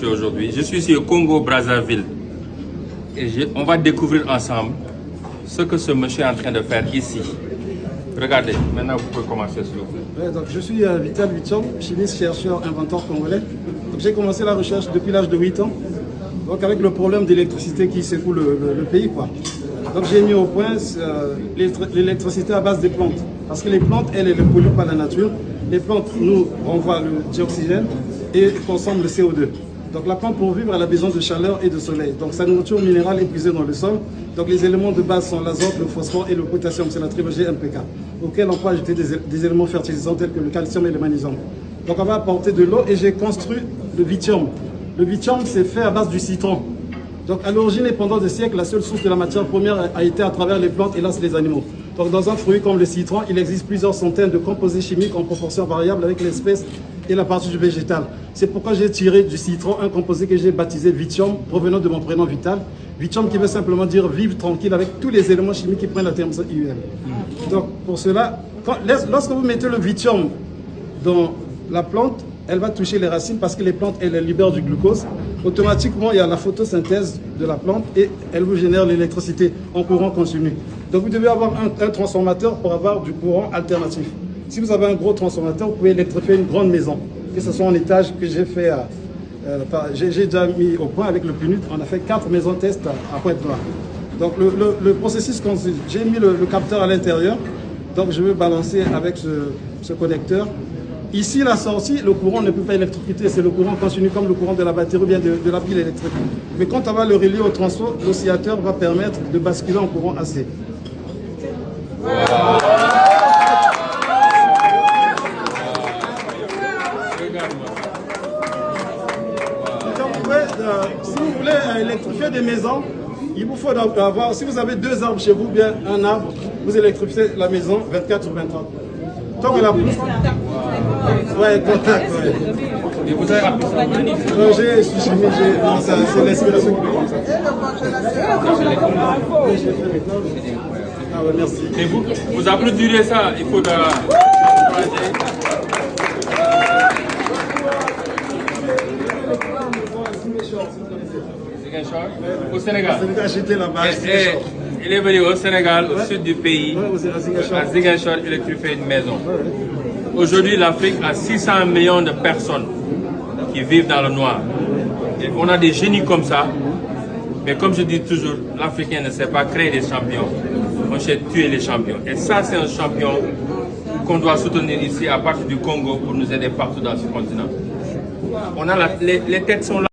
Aujourd'hui, je suis ici au Congo-Brazzaville et on va découvrir ensemble ce que ce monsieur est en train de faire ici. Regardez, maintenant vous pouvez commencer s'il vous plaît. Ouais, donc je suis Vital Vichom, chimiste, chercheur, inventeur congolais. J'ai commencé la recherche depuis l'âge de 8 ans, donc avec le problème d'électricité qui secoue le pays, quoi. Donc j'ai mis au point l'électricité à base des plantes, parce que les plantes, elles ne polluent pas la nature. Les plantes nous renvoient le dioxygène et consomment le CO2. Donc la plante pour vivre, elle a besoin de chaleur et de soleil. Donc sa nourriture minérale est puisée dans le sol. Donc les éléments de base sont l'azote, le phosphore et le potassium, c'est la trilogie NPK, auquel on peut ajouter des éléments fertilisants tels que le calcium et le magnésium. Donc on va apporter de l'eau et j'ai construit le lithium. Le lithium, c'est fait à base du citron. Donc à l'origine et pendant des siècles, la seule source de la matière première a été à travers les plantes, hélas les animaux. Donc dans un fruit comme le citron, il existe plusieurs centaines de composés chimiques en proportion variable avec l'espèce et la partie du végétal. C'est pourquoi j'ai tiré du citron un composé que j'ai baptisé Vithium, provenant de mon prénom Vital. Vithium qui veut simplement dire vivre tranquille avec tous les éléments chimiques qui prennent la terme IUM. Donc pour cela, lorsque vous mettez le Vithium dans la plante, elle va toucher les racines parce que les plantes, elles libèrent du glucose. Automatiquement, il y a la photosynthèse de la plante et elle vous génère l'électricité en courant continu. Donc vous devez avoir un transformateur pour avoir du courant alternatif. Si vous avez un gros transformateur, vous pouvez électrifier une grande maison, que ce soit en étage que j'ai fait, j'ai déjà mis au point avec le PNUD, on a fait 4 maisons test à Pointe-Noire. Donc le processus consiste, j'ai mis le capteur à l'intérieur, donc je vais balancer avec ce connecteur. Ici, la sortie, le courant ne peut pas électrocuter, c'est le courant continu comme le courant de la batterie ou bien de la pile électrique. Mais quand on va le relier au transfo, l'oscillateur va permettre de basculer en courant AC. Si vous voulez électrifier des maisons, il vous faut avoir, si vous avez 2 arbres chez vous, bien un arbre, vous électrifiez la maison 24 sur 24. Tant que la pousse. Ouais, contact, ouais. Et vous avez appris ça? Non, c'est l'inspiration qui me comme ça. Ah ouais, merci. Et vous applaudirez ça, il faut au Sénégal. J'étais là-bas. Il est venu au Sénégal, au sud du pays, à Ziguinchor, électrifier une maison. Aujourd'hui, l'Afrique a 600 millions de personnes qui vivent dans le noir. Et on a des génies comme ça, mais comme je dis toujours, l'Africain ne sait pas créer des champions, on sait tuer les champions. Et ça, c'est un champion qu'on doit soutenir ici à partir du Congo pour nous aider partout dans ce continent. On a les têtes sont là.